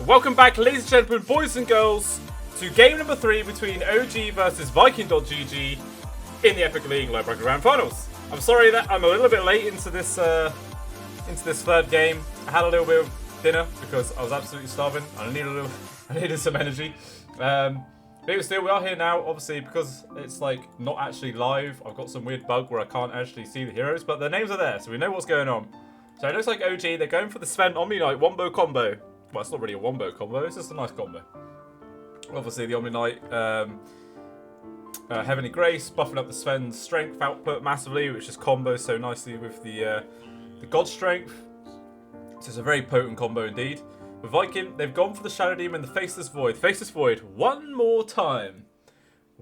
Welcome back, ladies and gentlemen, boys and girls, to game number 3 between OG versus Viking.gg in the Epic League Low Bracket Grand Finals. I'm sorry that I'm a little bit late into this third game. I had a little bit of dinner because I was absolutely starving. I needed some energy. But still, we are here now. Obviously, because it's like not actually live, I've got some weird bug where I can't actually see the heroes, but their names are there, so we know what's going on. So it looks like OG, they're going for the Sven Omni Knight Wombo combo. Well, it's not really a Wombo combo, it's just a nice combo. Obviously, the Omni Knight, Heavenly Grace, buffing up the Sven's strength output massively, which just combos so nicely with the God Strength. So it's a very potent combo indeed. With Viking, they've gone for the Shadow Demon, the Faceless Void. Faceless Void, one more time.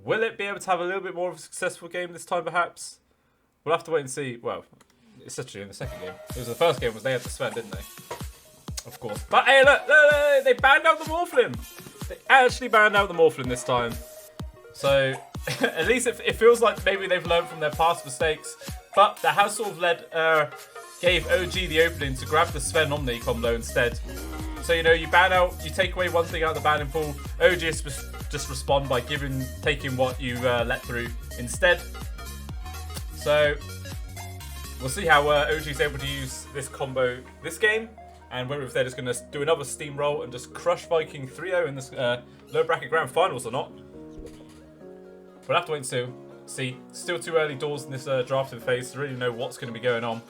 Will it be able to have a little bit more of a successful game this time, perhaps? We'll have to wait and see. Well, it's actually in the second game. It was the first game, was they had the Sven, didn't they? Of course. But hey, look, they banned out the Morphlin. They actually banned out the Morphlin this time. So, at least it feels like maybe they've learned from their past mistakes. But that has sort of gave OG the opening to grab the Sven Omni combo instead. So, you know, you ban out, you take away one thing out of the banning pool. OG just respond by taking what you let through instead. So, we'll see how OG is able to use this combo this game. And whether if they're just going to do another steamroll and just crush Viking 3-0 in this low bracket grand finals or not. We'll have to wait and see. Still too early doors in this drafting phase to really know what's going to be going on.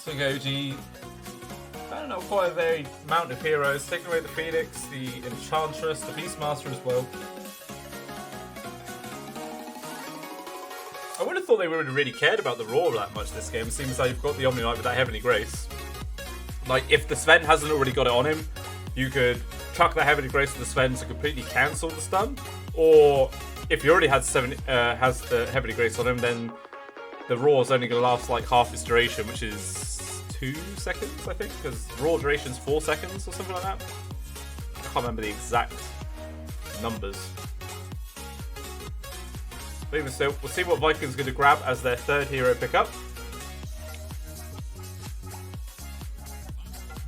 So OG, I don't know, quite a varied amount of heroes. Taking away the Phoenix, the Enchantress, the Beastmaster as well. I would have thought they would have really cared about the Raw that much this game. It seems like you've got the Omni Knight with that Heavenly Grace. Like, if the Sven hasn't already got it on him, you could chuck that Heavenly Grace to the Sven to completely cancel the stun. Or, if you already has the Heavenly Grace on him, then the Raw is only going to last like half its duration, which is 2 seconds, I think. Because Raw duration's 4 seconds or something like that. I can't remember the exact numbers. But even still, we'll see what Viking's going to grab as their third hero pickup.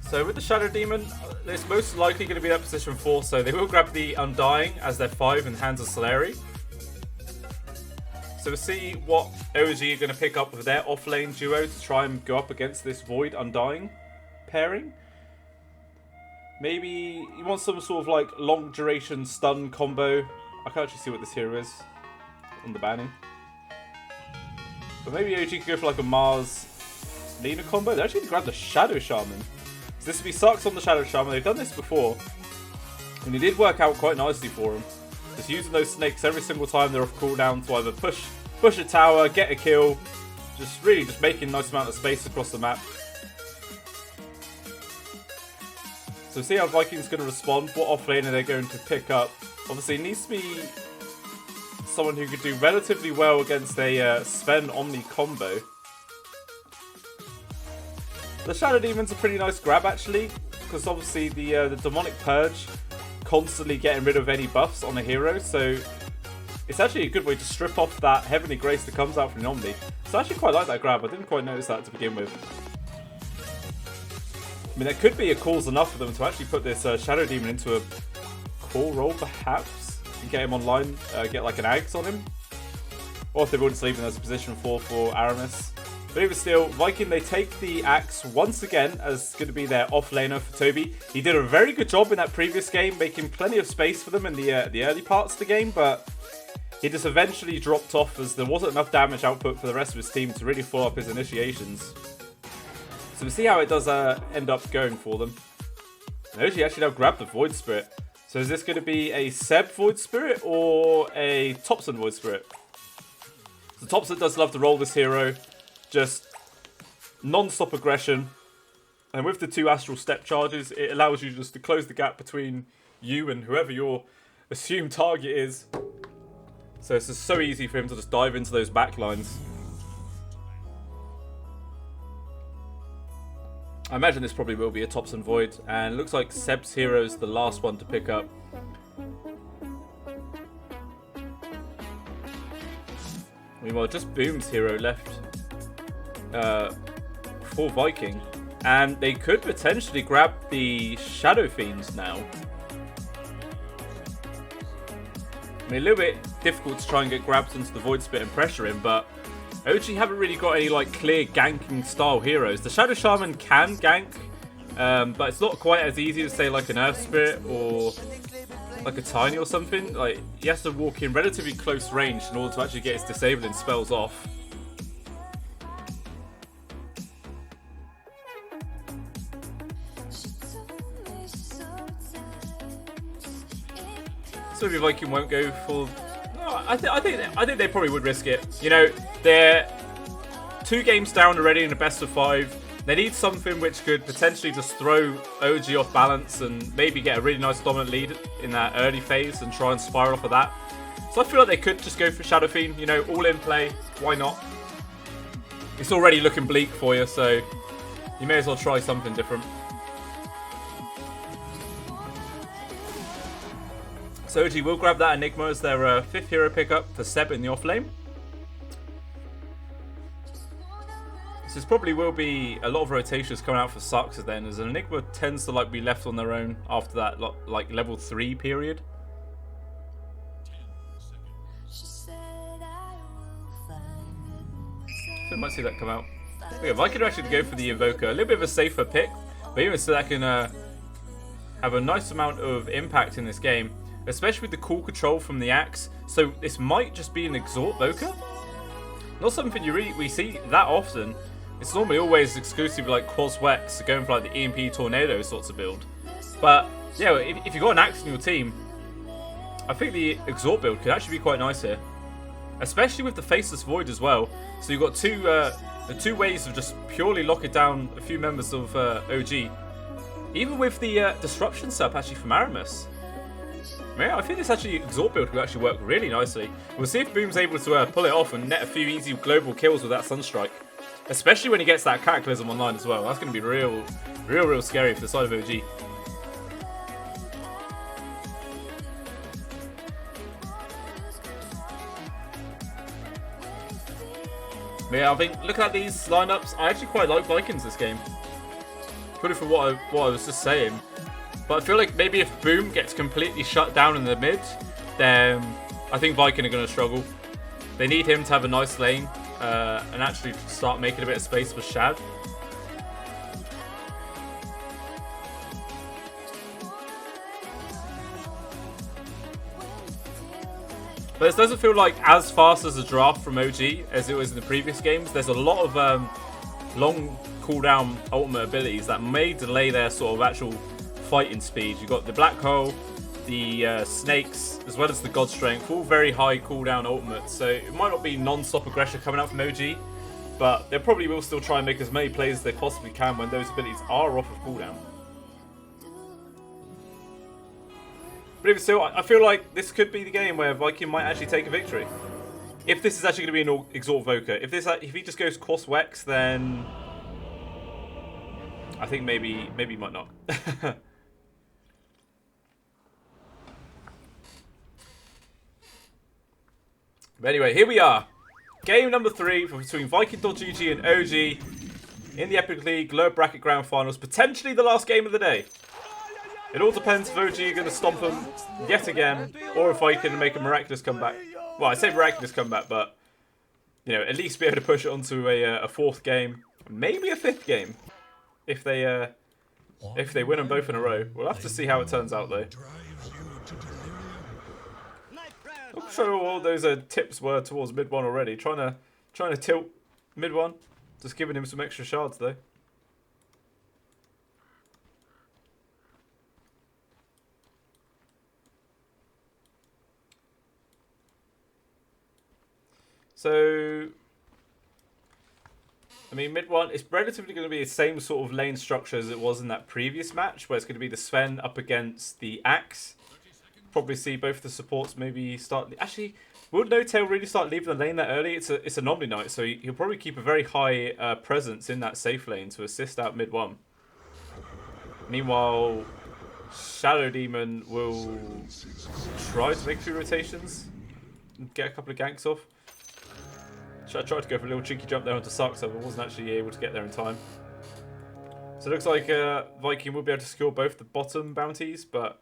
So with the Shadow Demon, it's most likely going to be that position 4, so they will grab the Undying as their 5 in Hands of Solari. So we'll see what OG are going to pick up with their off-lane duo to try and go up against this Void Undying pairing. Maybe you want some sort of like long duration stun combo. I can't actually see what this hero is on the banning. But maybe OG could go for like a Mars Lina combo. They're actually going to grab the Shadow Shaman. So this would be Sucks on the Shadow Shaman. They've done this before. And it did work out quite nicely for them. Just using those snakes every single time they're off cooldown to either push a tower, get a kill. Just really just making a nice amount of space across the map. So see how Viking's going to respond. What offlaner they're going to pick up. Obviously it needs to be someone who could do relatively well against a Sven Omni combo. The Shadow Demon's a pretty nice grab actually, because obviously the Demonic Purge constantly getting rid of any buffs on a hero, so it's actually a good way to strip off that Heavenly Grace that comes out from the Omni. So I actually quite like that grab. I didn't quite notice that to begin with. I mean, there could be a cause enough for them to actually put this Shadow Demon into a core roll perhaps. Get him online, get like an Ags on him. Or if they wouldn't leave him as a position 4 for Aramis. But even still, Viking, they take the Axe once again as going to be their off-laner for Toby. He did a very good job in that previous game, making plenty of space for them in the early parts of the game, but he just eventually dropped off as there wasn't enough damage output for the rest of his team to really follow up his initiations. So we'll see how it does end up going for them. And OG actually now grabbed the Void Spirit. So is this going to be a Seb Void Spirit or a Topson Void Spirit? So Topson does love to roll this hero. Just non-stop aggression. And with the 2 Astral Step charges, it allows you just to close the gap between you and whoever your assumed target is. So it's just so easy for him to just dive into those backlines. I imagine this probably will be a Topson Void, and it looks like Seb's hero is the last one to pick up. Meanwhile, just Boom's hero left for Viking. And they could potentially grab the Shadow Fiends now. I mean, a little bit difficult to try and get grabs into the Void Spit and pressure him, but OG haven't really got any like clear ganking style heroes. The Shadow Shaman can gank, but it's not quite as easy as say like an Earth Spirit or like a Tiny or something. Like, he has to walk in relatively close range in order to actually get his disabling spells off. So maybe Viking won't go for. No, I think they probably would risk it. You know, they're 2 games down already in a best of 5. They need something which could potentially just throw OG off balance and maybe get a really nice dominant lead in that early phase and try and spiral off of that. So I feel like they could just go for Shadow Fiend, you know, all in play. Why not? It's already looking bleak for you, so you may as well try something different. So OG will grab that Enigma as their 5th hero pickup for Seb in the off lane. This probably will be a lot of rotations coming out for Saxes then, as an Enigma tends to like be left on their own after that like level 3 period. So I might see that come out. Okay, if I could actually go for the Invoker, a little bit of a safer pick, but even so that can have a nice amount of impact in this game, especially with the cool control from the Axe. So this might just be an Exort Voker. Not something we see that often. It's normally always exclusive like Quas Wex, going for like the EMP Tornado sorts of build. But yeah, if you've got an Axe in your team, I think the Exort build could actually be quite nice here. Especially with the Faceless Void as well. So you've got the two ways of just purely locking down a few members of OG. Even with the Disruption setup actually from Aramis. Yeah, I think this actually Exort build could actually work really nicely. We'll see if Boom's able to pull it off and net a few easy global kills with that Sunstrike. Especially when he gets that Cataclysm online as well. That's going to be real scary for the side of OG. But yeah, I think looking at these lineups, I actually quite like Vikings this game. Put it for what I was just saying. But I feel like maybe if Boom gets completely shut down in the mid, then I think Viking are going to struggle. They need him to have a nice lane and actually start making a bit of space for Shad. But this doesn't feel like as fast as a draft from OG as it was in the previous games. There's a lot of long cooldown ultimate abilities that may delay their sort of actual fighting speed. You've got the Black Hole, the Snakes, as well as the God Strength, all very high cooldown ultimates. So it might not be non-stop aggression coming out from OG, but they probably will still try and make as many plays as they possibly can when those abilities are off of cooldown. But even so, I feel like this could be the game where Viking might actually take a victory. If this is actually going to be an Exort Voker. If he just goes Quas Wex, then I think maybe he might not. But anyway, here we are. Game number 3 between Viking.gg and OG in the Epic League Lower Bracket Grand Finals. Potentially the last game of the day. It all depends if OG are going to stomp them yet again, or if I can make a miraculous comeback. Well, I say miraculous comeback, but you know, at least be able to push it onto a 4th game, maybe a 5th game, if they win them both in a row. We'll have to see how it turns out, though. I'm sure all those tips were towards mid 1 already. Trying to tilt mid 1, just giving him some extra shards though. So, I mean, mid 1, it's relatively going to be the same sort of lane structure as it was in that previous match, where it's going to be the Sven up against the Axe. Probably see both the supports maybe start. Actually, will No-Tail really start leaving the lane that early? It's an Omni Knight, so he'll probably keep a very high presence in that safe lane to assist out mid 1. Meanwhile, Shadow Demon will try to make a few rotations and get a couple of ganks off. I tried to go for a little cheeky jump there onto Saxo, but wasn't actually able to get there in time. So it looks like Viking will be able to secure both the bottom bounties, but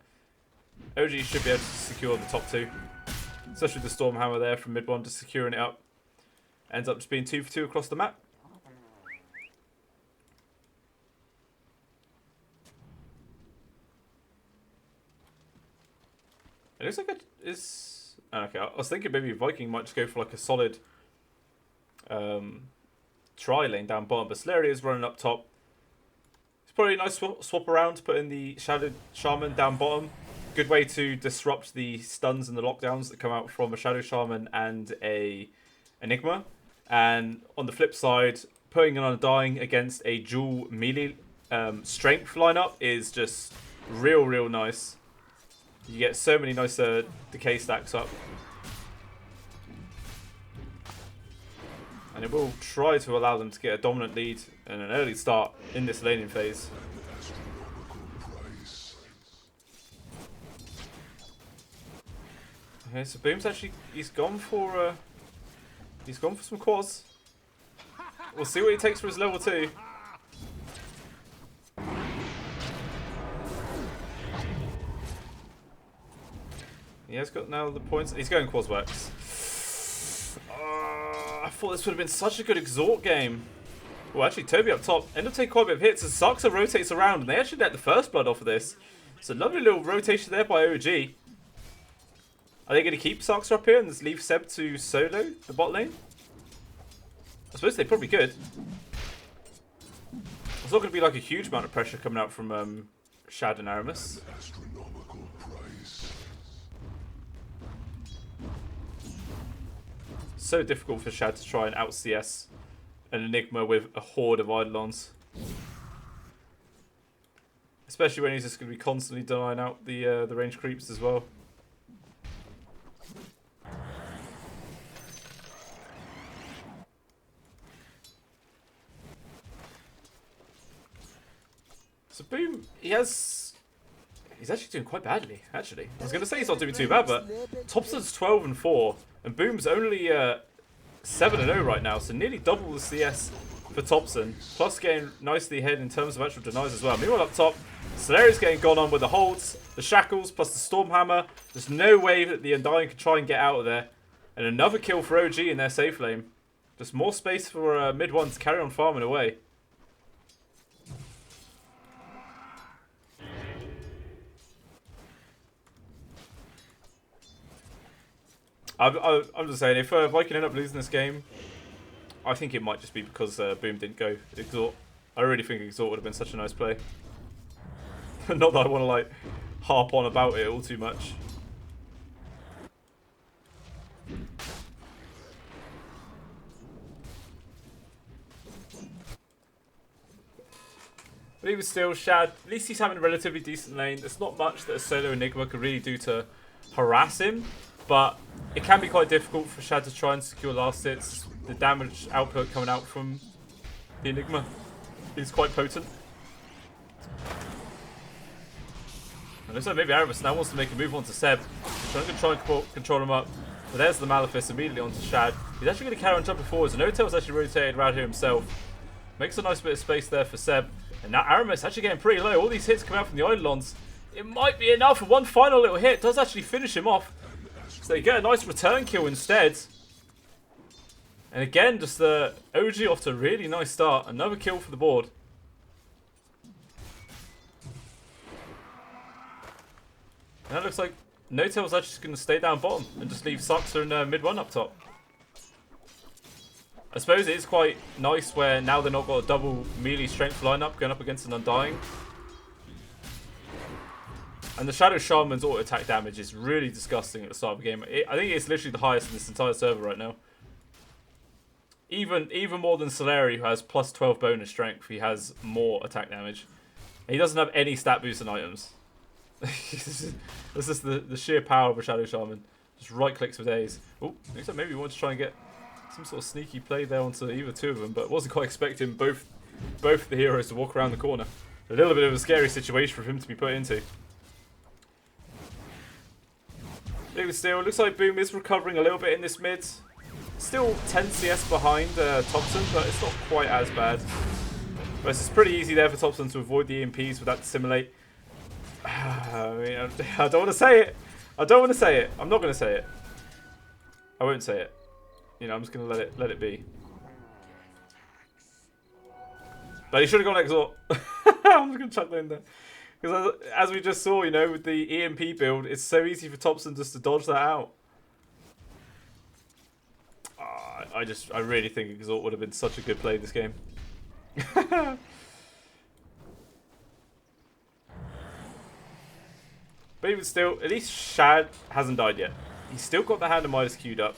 OG should be able to secure the top two. Especially the Stormhammer there from mid one, just securing it up. Ends up just being 2 for 2 across the map. It looks like it is... Okay, I was thinking maybe Viking might just go for like a solid tri lane down bottom, but Solaria is running up top. It's probably a nice swap around to put in the Shadow Shaman down bottom. Good way to disrupt the stuns and the lockdowns that come out from a Shadow Shaman and a Enigma. And on the flip side, putting an Undying against a dual melee strength lineup is just real nice. You get so many nice decay stacks up. And it will try to allow them to get a dominant lead and an early start in this laning phase. Okay, so Boom's actually he's gone for some quads. We'll see what he takes for his level 2. He has got now the points. He's going quads works. I thought this would have been such a good exhort game. Well, actually, Toby up top. End up taking quite a bit of hits as Saxa rotates around, and they actually let the first blood off of this. So lovely little rotation there by OG. Are they going to keep Saxa up here and just leave Seb to solo the bot lane? I suppose they probably could. There's not going to be like a huge amount of pressure coming out from Shad and Aramis. So difficult for Shad to try and out CS an Enigma with a horde of Eidolons. Especially when he's just going to be constantly denying out the range creeps as well. So Boom, he's actually doing quite badly, actually. I was going to say he's not doing too bad, but Thompson's 12 and 4, and Boom's only 7 and 0 right now, so nearly double the CS for Thompson. Plus getting nicely ahead in terms of actual denies as well. Meanwhile up top, Solaria's getting gone on with the holds, the shackles, plus the Stormhammer. There's no way that the Undying can try and get out of there. And another kill for OG in their safe lane. Just more space for mid one to carry on farming away. I'm just saying, if Viking end up losing this game, I think it might just be because Boom didn't go Exhort. I really think Exhort would have been such a nice play. Not that I want to like harp on about it all too much. But even still, Shad, at least he's having a relatively decent lane. There's not much that a solo Enigma could really do to harass him. But it can be quite difficult for Shad to try and secure last hits. The damage output coming out from the Enigma is quite potent. And looks like maybe Aramis now wants to make a move onto Seb. He's trying to try and control him up. But there's the Malefice immediately onto Shad. He's actually going to carry on jumping forwards. And Otel's actually rotated around here himself. Makes a nice bit of space there for Seb. And now Aramis actually getting pretty low. All these hits come out from the Eidolons. It might be enough. And one final little hit does actually finish him off. So they get a nice return kill instead. And again, just the OG off to a really nice start. Another kill for the board. And that looks like Notel's actually just going to stay down bottom and just leave Saxa and mid one up top. I suppose it is quite nice where now they're not got a double melee strength lineup going up against an Undying. And the Shadow Shaman's auto attack damage is really disgusting at the start of the game. I think it's literally the highest in this entire server right now. Even more than Solari, who has plus 12 bonus strength. He has more attack damage. And he doesn't have any stat boosting items. This is the sheer power of a Shadow Shaman. Just right clicks for days. Oh, looks like maybe we want to try and get some sort of sneaky play there onto either two of them, but wasn't quite expecting both the heroes to walk around the corner. A little bit of a scary situation for him to be put into. Even still, looks like Boom is recovering a little bit in this mid. Still 10 CS behind Thompson, but it's not quite as bad. But it's pretty easy there for Topson to avoid the EMPs without Dissimulate. I mean, I don't want to say it. I don't want to say it. I'm not going to say it. I won't say it. You know, I'm just going to let it be. But he should have gone Exort. I'm just going to chuck that in there. Because as we just saw, you know, with the EMP build, it's so easy for Topson just to dodge that out. I really think Exort would have been such a good play this game. But even still, at least Shad hasn't died yet. He's still got the Hand of Midas queued up.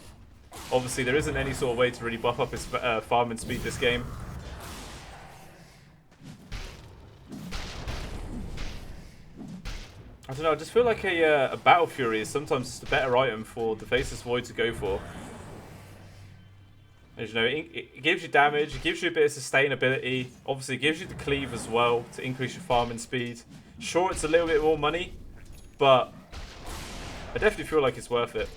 Obviously, there isn't any sort of way to really buff up his farming speed this game. I don't know, I just feel like a Battle Fury is sometimes just a better item for the Faceless Void to go for. As you know, it gives you damage, it gives you a bit of sustainability. Obviously, it gives you the cleave as well to increase your farming speed. Sure, it's a little bit more money, but I definitely feel like it's worth it.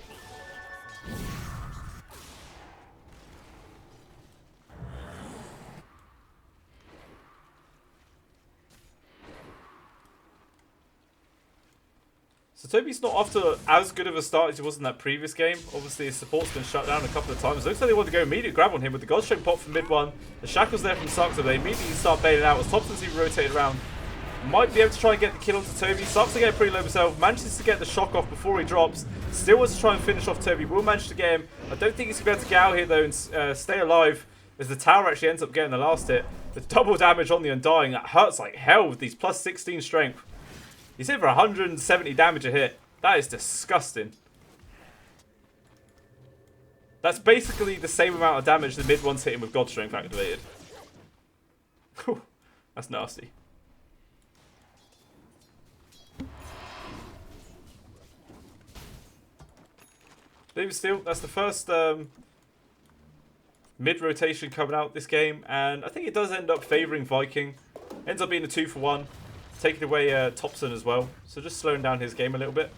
So Toby's not off to as good of a start as he was in that previous game. Obviously his support's been shut down a couple of times. It looks like they want to go immediate grab on him with the Godstrength pop from mid one. The Shackles there from Suxer. They immediately start bailing out as Topson's even rotated around. Might be able to try and get the kill onto Toby. Suxer getting pretty low himself. Manages to get the shock off before he drops. Still wants to try and finish off Toby. Will manage to get him. I don't think he's going to be able to get out here though and stay alive as the tower actually ends up getting the last hit. The double damage on the Undying. That hurts like hell with these plus 16 strength. He's hit for 170 damage a hit. That is disgusting. That's basically the same amount of damage the mid one's hitting with God Strength activated. Whew, that's nasty. Even still, that's the first mid rotation coming out this game, and I think it does end up favouring Viking. Ends up being a 2-for-1, taking away Topson as well. So just slowing down his game a little bit.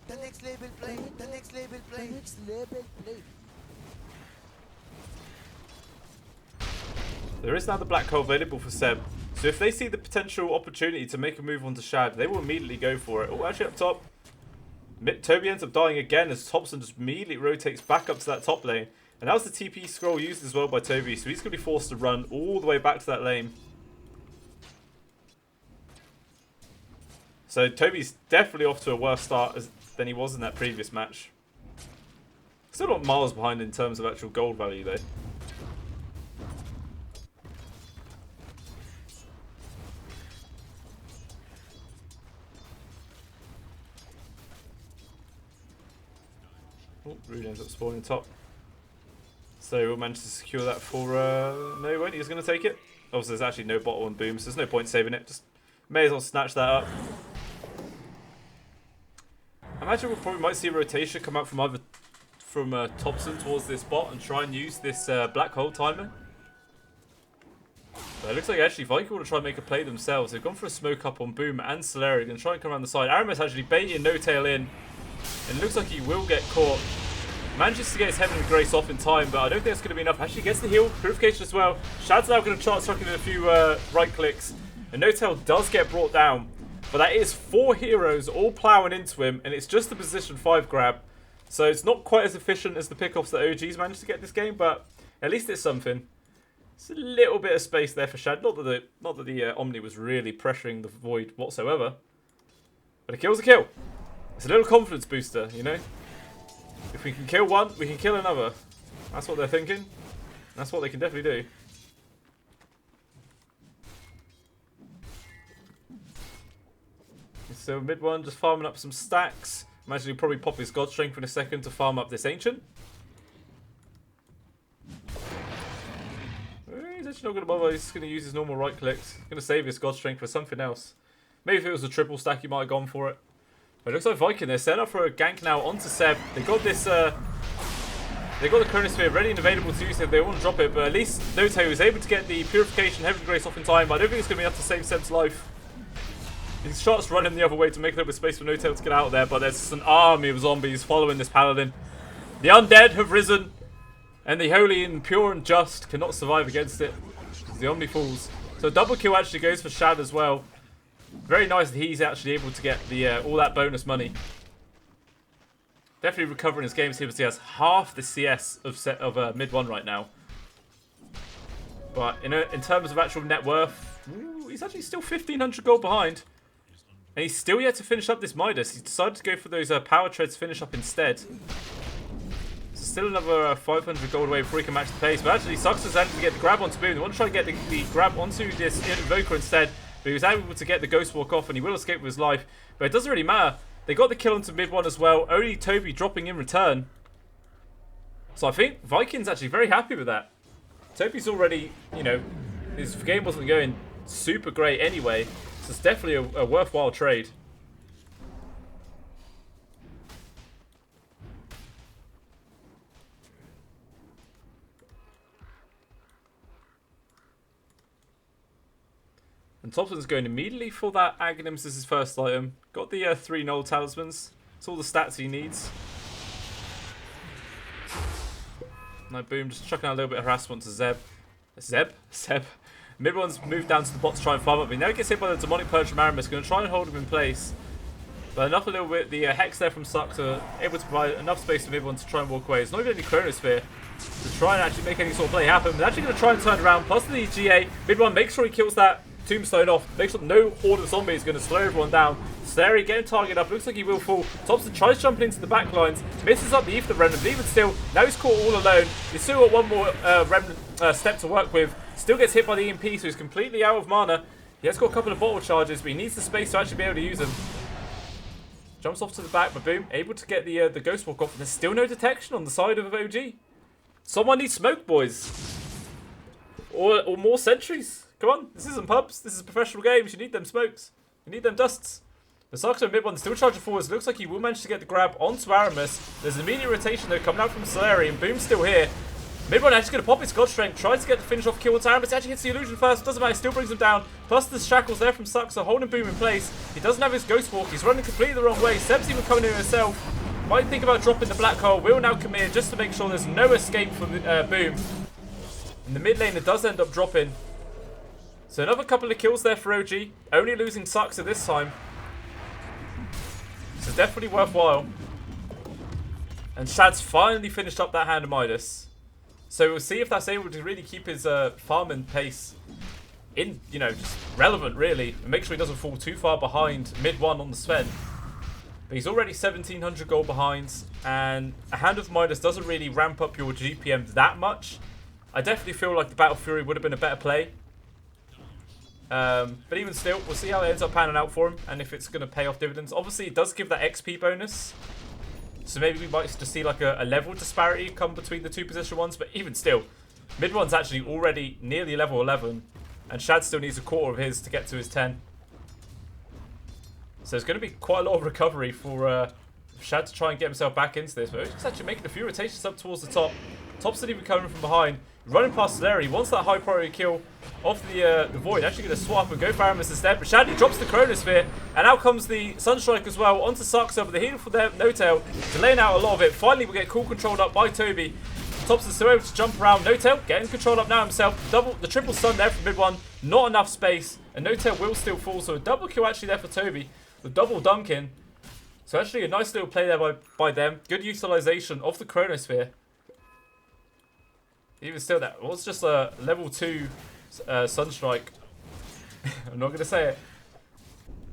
The next label play, the next label play, the next label play. There is now the Black Hole available for Seb. So if they see the potential opportunity to make a move onto Shad, they will immediately go for it. Oh, actually up top. Toby ends up dying again as Topson just immediately rotates back up to that top lane. And that was the TP scroll used as well by Toby, so he's going to be forced to run all the way back to that lane. So Toby's definitely off to a worse start than he was in that previous match. Still not miles behind in terms of actual gold value though. Oh, Rude ends up spawning top. So we'll manage to secure that for... no, he won't. He's going to take it. Obviously, there's actually no bottle on Boom, so there's no point saving it. Just may as well snatch that up. I imagine we probably might see a rotation come out from Topson towards this bot and try and use this black hole timer. But it looks like actually Viking will try and make a play themselves. They've gone for a smoke up on Boom and Solari. They're going to try and come around the side. Aramis actually baiting No Tail in. And it looks like he will get caught. Manages to get his Heaven and Grace off in time, but I don't think that's going to be enough. Actually gets the heal. Purification as well. Shad's now going to start chucking in a few right clicks. And No Tail does get brought down. But that is 4 heroes all ploughing into him, and it's just a position 5 grab. So it's not quite as efficient as the pickoffs that OGs managed to get this game, but at least it's something. It's a little bit of space there for Shad. Not that the Omni was really pressuring the Void whatsoever. But a kill's a kill. It's a little confidence booster, you know? If we can kill one, we can kill another. That's what they're thinking. That's what they can definitely do. So mid one, just farming up some stacks. Imagine he'll probably pop his God Strength in a second to farm up this Ancient. He's actually not going to bother. He's just going to use his normal right clicks. He's going to save his God Strength for something else. Maybe if it was a triple stack, he might have gone for it. But it looks like Viking, they're setting up for a gank now onto Seb. They got this, they got the Chronosphere ready and available to use if they want to drop it. But at least No Tail was able to get the Purification Heaven Grace off in time. But I don't think it's going to be enough to save Seb's life. His shots running the other way to make a little bit of space for No Tail to get out of there. But there's just an army of zombies following this Paladin. The undead have risen. And the holy and pure and just cannot survive against it. The Omni falls. So double kill actually goes for Shad as well. Very nice that he's actually able to get the all that bonus money. Definitely recovering his games here, because he has half the CS of mid one right now. But in terms of actual net worth, he's actually still 1,500 gold behind. And he's still yet to finish up this Midas. He's decided to go for those power treads finish up instead. So still another 500 gold away before he can match the pace. But actually, Sucks was able to get the grab onto Boom. They want to try and get the grab onto this Invoker instead. But he was able to get the Ghost Walk off, and he will escape with his life. But it doesn't really matter. They got the kill onto mid one as well. Only Toby dropping in return. So I think Viking's actually very happy with that. Toby's already, you know, his game wasn't going super great anyway. So it's definitely a worthwhile trade. And Thompson's going immediately for that Aghanim's as his first item. Got the 3 Null Talismans. It's all the stats he needs. Now Boom just chucking out a little bit of harassment to Zeb. Zeb? Mid one's moved down to the bot to try and farm up. He now gets hit by the Demonic Purge from Aramis. Going to try and hold him in place. But enough a little bit. The Hex there from Sucks are able to provide enough space for mid one to try and walk away. It's not even any Chronosphere to try and actually make any sort of play happen. But actually going to try and turn around. Plus the GA. Mid one makes sure he kills that Tombstone off. Makes sure no horde of zombies is going to slow everyone down. Sleri getting targeted up. Looks like he will fall. Thompson tries jumping into the back lines. Misses up the Ether Remnant. But even still, now he's caught all alone. He's still got one more Remnant step to work with. Still gets hit by the EMP, so he's completely out of mana. He has got a couple of bottle charges, but he needs the space to actually be able to use them. Jumps off to the back, but Boom, able to get the Ghost Walk off. And there's still no detection on the side of OG. Someone needs smoke, boys. Or more sentries. Come on, this isn't pubs. This is professional games. You need them smokes. You need them dusts. The Saxo mid one still charging forwards. Looks like he will manage to get the grab onto Aramis. There's an immediate rotation though coming out from Sleri, and Boom's still here. Mid one actually going to pop his God Strength. Tries to get the finish off kill onto Aramis. Actually hits the illusion first. Doesn't matter. Still brings him down. Plus the shackles there from Saxo holding Boom in place. He doesn't have his Ghost Walk. He's running completely the wrong way. Seb's even coming in himself. Might think about dropping the Black Hole. Will now come in just to make sure there's no escape for Boom. In the mid lane, it does end up dropping. So another couple of kills there for OG. Only losing Saxo this time. So definitely worthwhile. And Shad's finally finished up that Hand of Midas. So we'll see if that's able to really keep his farming pace in, you know, just relevant really. And make sure he doesn't fall too far behind mid one on the Sven. But he's already 1,700 gold behind. And a Hand of Midas doesn't really ramp up your GPM that much. I definitely feel like the Battle Fury would have been a better play. But even still, we'll see how it ends up panning out for him and if it's going to pay off dividends. Obviously, it does give that XP bonus. So maybe we might just see like a level disparity come between the two position ones. But even still, mid one's actually already nearly level 11. And Shad still needs a quarter of his to get to his 10. So it's going to be quite a lot of recovery for Shad to try and get himself back into this. But he's actually making a few rotations up towards the top. Top's not even coming from behind. Running past Sleri, wants that high priority kill off the Void. Actually going to swap and go for Aramis instead. But Shadi drops the Chronosphere. And out comes the Sunstrike as well onto Saxo. But the heal for them, No-Tail, delaying out a lot of it. Finally, we get cool controlled up by Toby. Thompson's still able to jump around. No-Tail getting controlled up now himself. The triple stun there from mid one. Not enough space. And No-Tail will still fall. So a double kill actually there for Toby. The double dunking. So actually a nice little play there by them. Good utilization of the Chronosphere. Even still, that was just a level 2 Sunstrike. I'm not going to say it.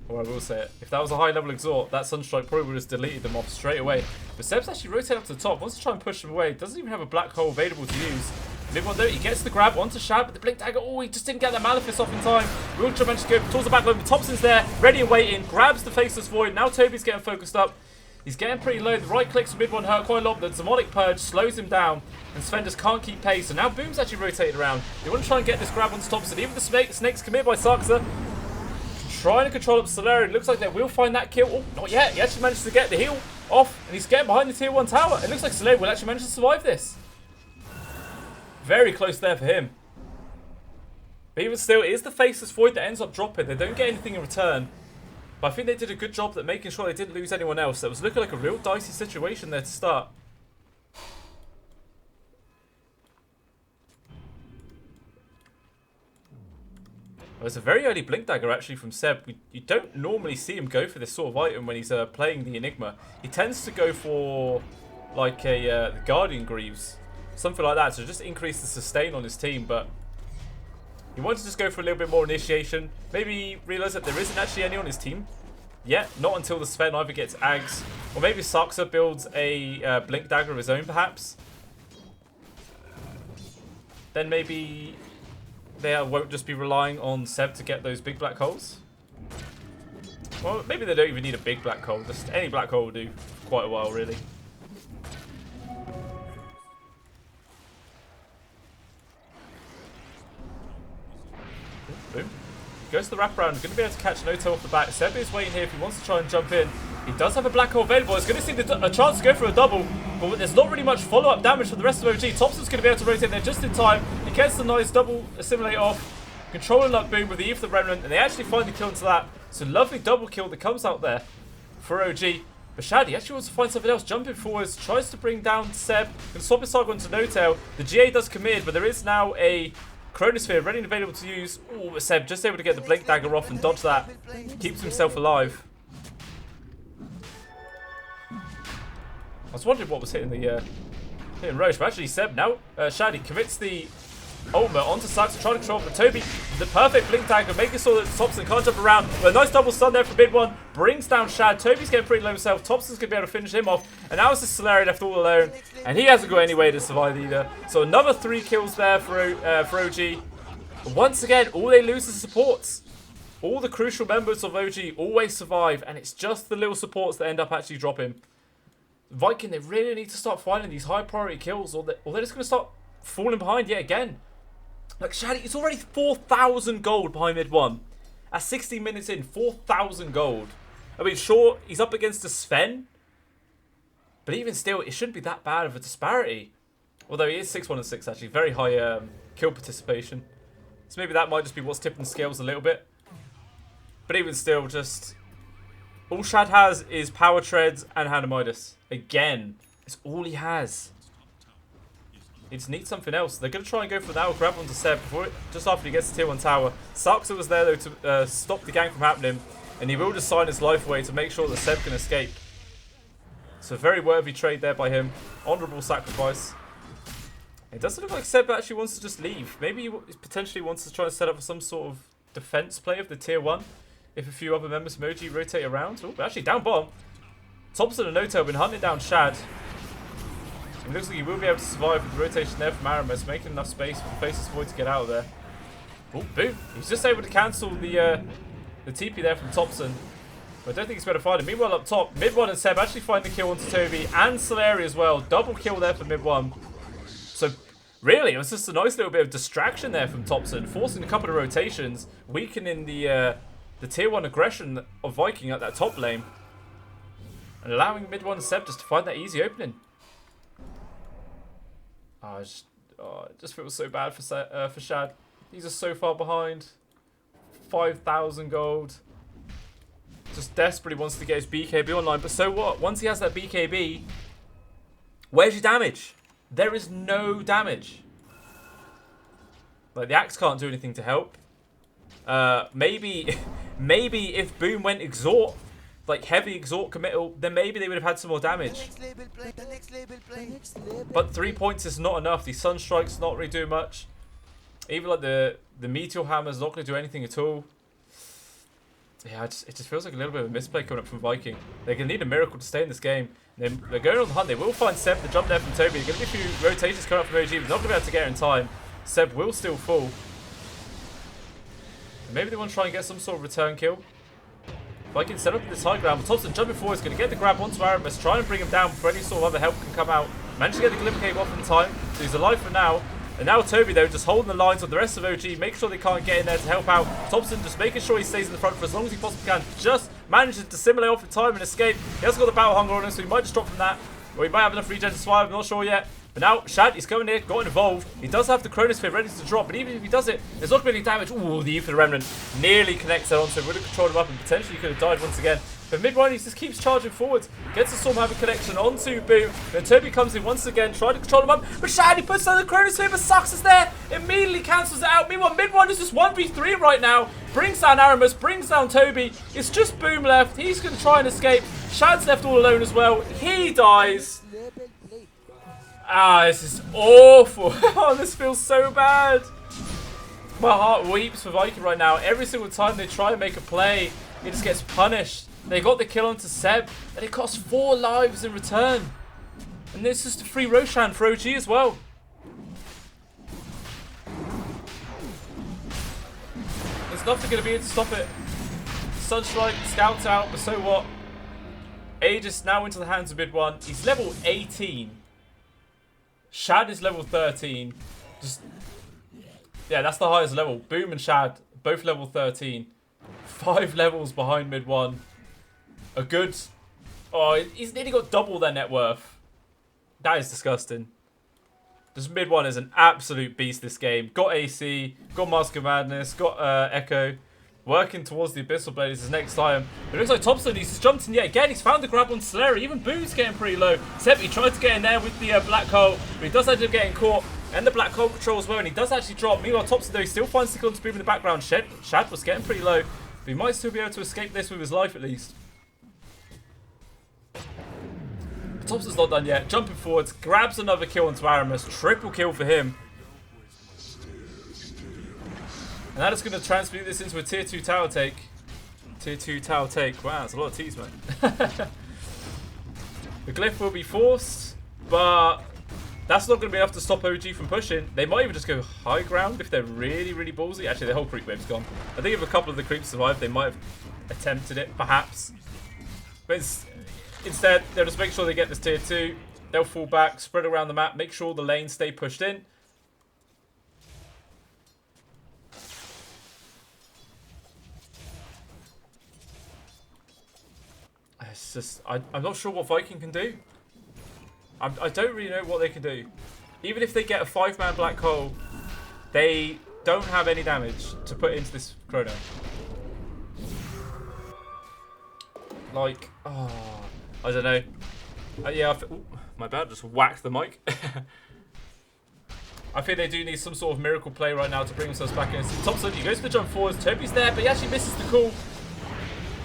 Or I will say it. If that was a high level Exhort, that Sunstrike probably would have just deleted them off straight away. But Seb's actually rotating up to the top. Wants to try and push them away. Doesn't even have a Black Hole available to use. Mid-one though, he gets the grab onto Shad, but the Blink Dagger, oh, he just didn't get that Malefice off in time. Will manage to go towards the back line, but Thompson's there, ready and waiting, grabs the Faceless Void. Now Toby's getting focused up. He's getting pretty low. The right clicks from mid-one hurt quite a lot, but the Demonic Purge slows him down, and Sven just can't keep pace. So now Boom's actually rotated around. They want to try and get this grab onto Thompson. Even the snakes committed by Saxa. Trying to control up Solari. Looks like they will find that kill. Oh, not yet. He actually managed to get the heal off, and he's getting behind the tier 1 tower. It looks like Solari will actually manage to survive this. Very close there for him. But even still, it is the Faceless Void that ends up dropping. They don't get anything in return. But I think they did a good job at making sure they didn't lose anyone else. That was looking like a real dicey situation there to start. Oh, it's a very early Blink Dagger actually from Seb. You don't normally see him go for this sort of item when he's playing the Enigma. He tends to go for like the Guardian Greaves, something like that, so just increase the sustain on his team. But he wanted to just go for a little bit more initiation. Maybe realise that there isn't actually any on his team yet. Not until the Sven either gets Ags, or maybe Saksa builds a Blink Dagger of his own perhaps. Then maybe they won't just be relying on Seb to get those big black holes. Well, maybe they don't even need a big black hole. Just any black hole will do for quite a while, really. Boom. Goes to the wraparound. He's going to be able to catch Noto off the back. Seb is waiting here if he wants to try and jump in. He does have a black hole available. He's going to see a chance to go for a double, but there's not really much follow-up damage for the rest of OG. Thompson's going to be able to rotate there just in time. He gets the nice double assimilate off. Controlling Luck Boom with the Eve of the Remnant, and they actually find the kill into that. So lovely double kill that comes out there for OG. But Shadi actually wants to find something else. Jumping forwards, tries to bring down Seb. Can swap his Saga onto No-Tail. The GA does commit, but there is now a Chronosphere ready and available to use. Oh, but Seb just able to get the Blink Dagger off and dodge that. Keeps himself alive. I was wondering what was hitting the hitting Roche, but actually Seb now. Shadi commits the ultimate onto Saksa, trying to control for Toby. The perfect Blink Dagger, making sure that Thompson can't jump around. But a nice double stun there for mid one. Brings down Shad. Toby's getting pretty low himself. Thompson's going to be able to finish him off. And now it's the Solari left all alone. And he hasn't got any way to survive either. So another 3 kills there for OG. But once again, all they lose is supports. All the crucial members of OG always survive. And it's just the little supports that end up actually dropping. Viking, they really need to start finding these high priority kills, or they're just going to start falling behind yet again. Like Shadi, it's already 4,000 gold behind mid one. At 16 minutes in, 4,000 gold. I mean, sure, he's up against a Sven, but even still, it shouldn't be that bad of a disparity. Although he is 6-1-6 actually, very high kill participation. So maybe that might just be what's tipping the scales a little bit. But even still, just all Shad has is Power Treads and Hand of Midas. Again, it's all he has. He just needs something else. They're going to try and go for that. Grab onto Seb just after he gets to tier 1 tower. Saksa was there though to stop the gank from happening, and he will just sign his life away to make sure that Seb can escape. So a very worthy trade there by him. Honourable sacrifice. It doesn't look like Seb actually wants to just leave. Maybe he potentially wants to try and set up for some sort of defense play of the tier 1 if a few other members of OG rotate around. Oh, actually down bottom. Thompson and Noto have been hunting down Shad. It looks like he will be able to survive with the rotation there from Aramis, making enough space for the Faceless Void to get out of there. Oh, boom. He's just able to cancel the TP there from Thompson. But I don't think he's better to find him. Meanwhile, up top, mid one and Seb actually find the kill onto Toby and Solari as well. Double kill there for mid one. So, really, it was just a nice little bit of distraction there from Thompson, forcing a couple of rotations, weakening the tier 1 aggression of Viking at that top lane, and allowing mid one Seb just to find that easy opening. It just feels so bad for Shad. He's just so far behind. 5,000 gold. Just desperately wants to get his BKB online. But so what? Once he has that BKB, where's your damage? There is no damage. Like, the axe can't do anything to help. Maybe if Boom went Exhort, like heavy Exhort committal, then maybe they would have had some more damage. But 3 points is not enough. The Sunstrike's not really doing much. Even like the Meteor Hammer's not going to do anything at all. Yeah, it just feels like a little bit of a misplay coming up from Viking. They're going to need a miracle to stay in this game. They're going on the hunt. They will find Seb, the jump there from Toby. There's going to be a few rotations coming up from OG, but not going to be able to get her in time. Seb will still fall. Maybe they want to try and get some sort of return kill. Viking set up this high ground, but Thompson jumping forward is going to get the grab onto Aramis, try and bring him down before any sort of other help can come out. Managed to get the Glimmer Cape off in time, so he's alive for now. And now Toby, though, just holding the lines on the rest of OG, make sure they can't get in there to help out. Thompson just making sure he stays in the front for as long as he possibly can. Just manages to simulate off in time and escape. He hasn't got the Battle Hunger on him, so he might just drop from that. Or he might have enough regen to survive, I'm not sure yet. But now, Shad, he's going here, got involved. He does have the Chronosphere ready to drop, but even if he does it, there's not going to be any damage. Ooh, the Infinite Remnant nearly connects that onto him. Would have controlled him up and potentially could have died once again. But mid-1, he just keeps charging forwards. Gets the Stormhammer connection onto Boom. Then Toby comes in once again, trying to control him up. But Shad, he puts down the Chronosphere, but Sux is there. Immediately cancels it out. Meanwhile, mid-1 is just 1v3 right now. Brings down Aramis, brings down Toby. It's just Boom left. He's going to try and escape. Shad's left all alone as well. He dies. Ah, this is awful. Oh, this feels so bad. My heart weeps for Viking right now. Every single time they try and make a play, he just gets punished. They got the kill onto Seb, and it cost 4 lives in return. And this is just a free Roshan for OG as well. There's nothing going to be able to stop it. Sunstrike, Scout's out, but so what? Aegis now into the hands of mid-1. He's level 18. Shad is level 13. Yeah, that's the highest level. Boom and Shad, both level 13. 5 levels behind mid-1. A good... Oh, he's nearly got double their net worth. That is disgusting. This mid-1 is an absolute beast this game. Got AC, got Mask of Madness, got Echo. Working towards the Abyssal Blade is his next time. But it looks like Thompson, he's jumped in yet again. He's found the grab on Solera. Even Boom's getting pretty low. Seb, he tried to get in there with the Black Hole, but he does end up getting caught. And the Black Hole control as well, and he does actually drop. Meanwhile, Thompson, though, he still finds the to Boom in the background. Shad was getting pretty low, but he might still be able to escape this with his life at least. Thompson's not done yet. Jumping forwards, grabs another kill onto Aramis. Triple kill for him. And that is going to transmute this into a tier 2 tower take. Tier 2 tower take. Wow, that's a lot of T's, man. The glyph will be forced, but that's not going to be enough to stop OG from pushing. They might even just go high ground if they're really, really ballsy. Actually, the whole creep wave's gone. I think if a couple of the creeps survived, they might have attempted it, perhaps. But instead, they'll just make sure they get this tier 2. They'll fall back, spread around the map, make sure the lanes stay pushed in. It's just, I'm not sure what Viking can do. I don't really know what they can do. Even if they get a 5-man Black Hole, they don't have any damage to put into this Chrono. Like, oh, I don't know. Yeah, ooh, my bad, just whacked the mic. I think they do need some sort of miracle play right now to bring themselves back in. Thompson, he goes for the jump forwards. Toby's there, but he actually misses the call.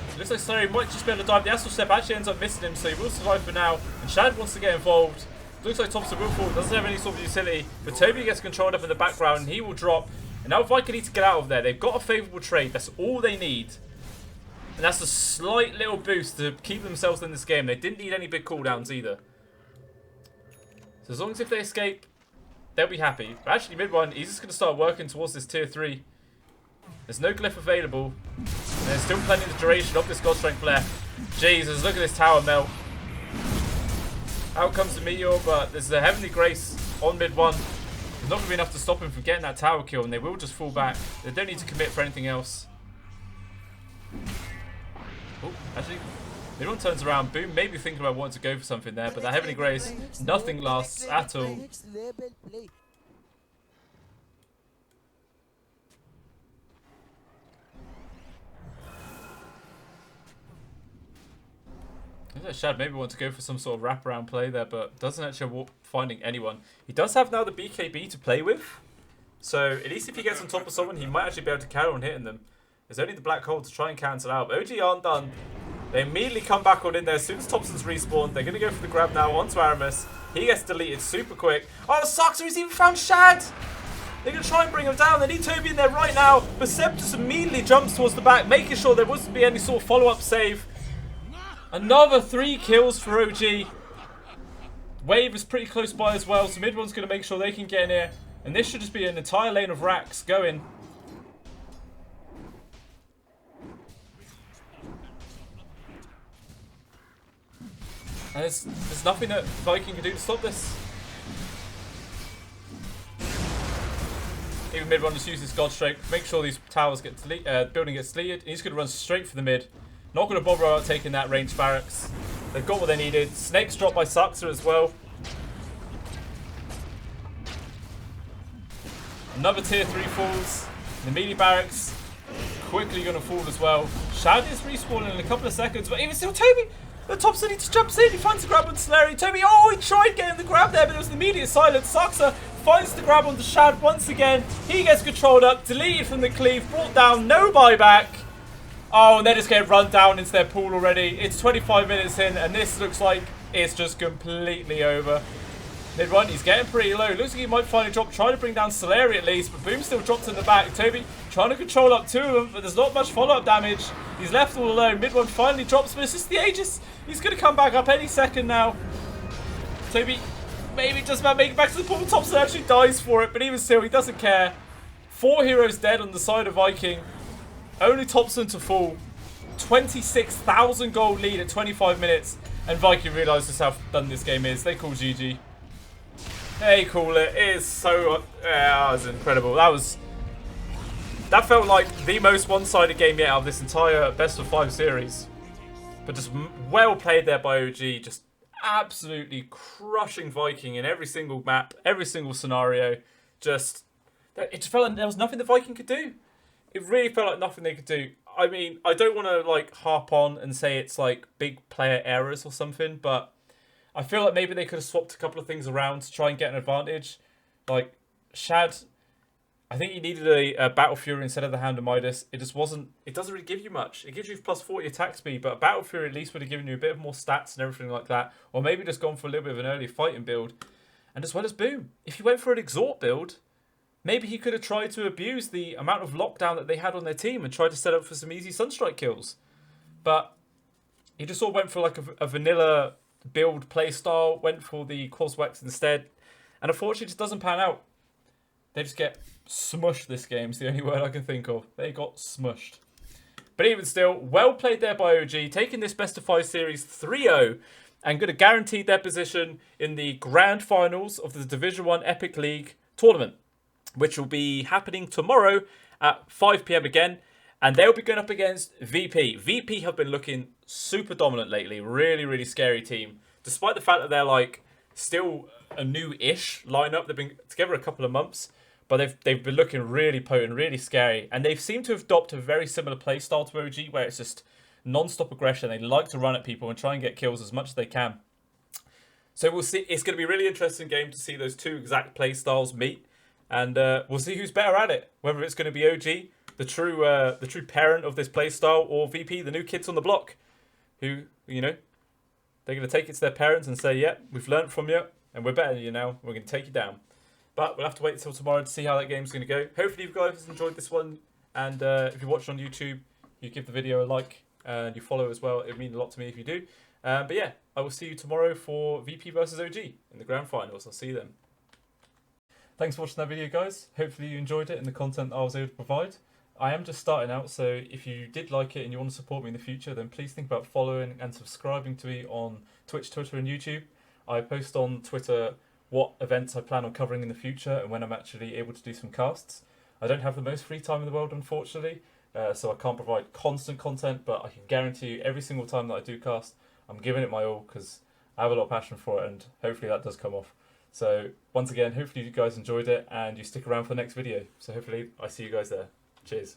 It looks like Solera might just be able to dive. The Astral Step actually ends up missing him, so he will survive for now. And Shad wants to get involved. Looks like Thompson will fall. Doesn't have any sort of utility. But Toby gets controlled up in the background, and he will drop. And now Viking need to get out of there. They've got a favourable trade. That's all they need. And that's a slight little boost to keep themselves in this game. They didn't need any big cooldowns either. So as long as if they escape, they'll be happy. But actually, mid-1, he's just going to start working towards this tier 3. There's no glyph available. And there's still plenty of the duration of this God Strength left. Jesus, look at this tower melt. Out comes the Meteor, but there's a Heavenly Grace on mid-1. There's not going to be enough to stop him from getting that tower kill, and they will just fall back. They don't need to commit for anything else. Oh, actually, mid-1 turns around. Boom, maybe thinking about wanting to go for something there, but that Heavenly Grace, nothing lasts at all. Shad maybe wants to go for some sort of wraparound play there, but doesn't actually end up finding anyone. He does have now the BKB to play with, so at least if he gets on top of someone, he might actually be able to carry on hitting them. There's only the Black Hole to try and cancel out. But OG aren't done. They immediately come back on in there as soon as Thompson's respawned. They're going to go for the grab now onto Aramis. He gets deleted super quick. Oh, Soxer, he's even found Shad! They're going to try and bring him down. They need Toby in there right now, but Seb just immediately jumps towards the back, making sure there wasn't be any sort of follow-up save. Another 3 kills for OG. Wave is pretty close by as well, so mid-1's going to make sure they can get in here. And this should just be an entire lane of racks going. And there's nothing that Viking can do to stop this. Even mid-1 just uses God Strength. Make sure these towers get building gets deleted. He's going to run straight for the mid. Not going to bother about taking that range barracks. They've got what they needed. Snakes dropped by Saxa as well. Another tier 3 falls. The melee barracks quickly going to fall as well. Shad is respawning in a couple of seconds, but even still, Toby, the top city jumps in. He finds the grab on Solari. Toby, oh, he tried getting the grab there, but it was the immediate silence. Saxa finds the grab on the Shad once again. He gets controlled up, deleted from the cleave, brought down, no buyback. Oh, and they're just getting run down into their pool already. It's 25 minutes in, and this looks like it's just completely over. Mid-run, he's getting pretty low. Looks like he might finally drop, trying to bring down Solari at least, but Boom still drops in the back. Toby trying to control up 2 of them, but there's not much follow-up damage. He's left all alone. Mid-run finally drops, but it's just the Aegis. He's going to come back up any second now. Toby maybe just about making it back to the pool. Thompson actually dies for it, but even still, he doesn't care. 4 heroes dead on the side of Viking. Only Thompson to fall. 26,000 gold lead at 25 minutes. And Viking realise just how done this game is. They call GG. They call it. It is so... that was incredible. That felt like the most one-sided game yet out of this entire best of 5 series. But just well played there by OG. Just absolutely crushing Viking in every single map, every single scenario. It just felt like there was nothing that Viking could do. It really felt like nothing they could do. I mean, I don't want to like harp on and say it's like big player errors or something, but I feel like maybe they could have swapped a couple of things around to try and get an advantage. Like Shad, I think he needed a Battle Fury instead of the Hound of Midas. It just wasn't. It doesn't really give you much. It gives you plus 40 attack speed, but a Battle Fury at least would have given you a bit more stats and everything like that, or maybe just gone for a little bit of an early fighting build. And as well as Boom, if he went for an Exhort build, maybe he could have tried to abuse the amount of lockdown that they had on their team and tried to set up for some easy Sunstrike kills. But he just all went for like a vanilla build playstyle, went for the Quaswex instead. And unfortunately, it just doesn't pan out. They just get smushed this game, is the only word I can think of. They got smushed. But even still, well played there by OG, taking this best of 5 series 3-0 and going to guarantee their position in the grand finals of the Division 1 Epic League tournament, which will be happening tomorrow at 5 PM again. And they'll be going up against VP. VP have been looking super dominant lately. Really, really scary team. Despite the fact that they're like still a new-ish lineup. They've been together a couple of months, but they've been looking really potent, really scary. And they've seemed to have adopted a very similar play style to OG, where it's just non-stop aggression. They like to run at people and try and get kills as much as they can. So we'll see. It's going to be a really interesting game to see those two exact play styles meet. And we'll see who's better at it. Whether it's going to be OG, the true parent of this playstyle, or VP, the new kids on the block, who, you know, they're going to take it to their parents and say, yeah, we've learned from you and we're better than you now. We're going to take you down. But we'll have to wait until tomorrow to see how that game's going to go. Hopefully you guys enjoyed this one. And if you watch on YouTube, you give the video a like and you follow as well. It would mean a lot to me if you do. But yeah, I will see you tomorrow for VP versus OG in the grand finals. I'll see you then. Thanks for watching that video, guys. Hopefully you enjoyed it and the content I was able to provide. I am just starting out, so if you did like it and you want to support me in the future, then please think about following and subscribing to me on Twitch, Twitter and YouTube. I post on Twitter what events I plan on covering in the future and when I'm actually able to do some casts. I don't have the most free time in the world, unfortunately, so I can't provide constant content, but I can guarantee you every single time that I do cast, I'm giving it my all because I have a lot of passion for it, and hopefully that does come off. So once again, hopefully you guys enjoyed it and you stick around for the next video. So hopefully I see you guys there. Cheers.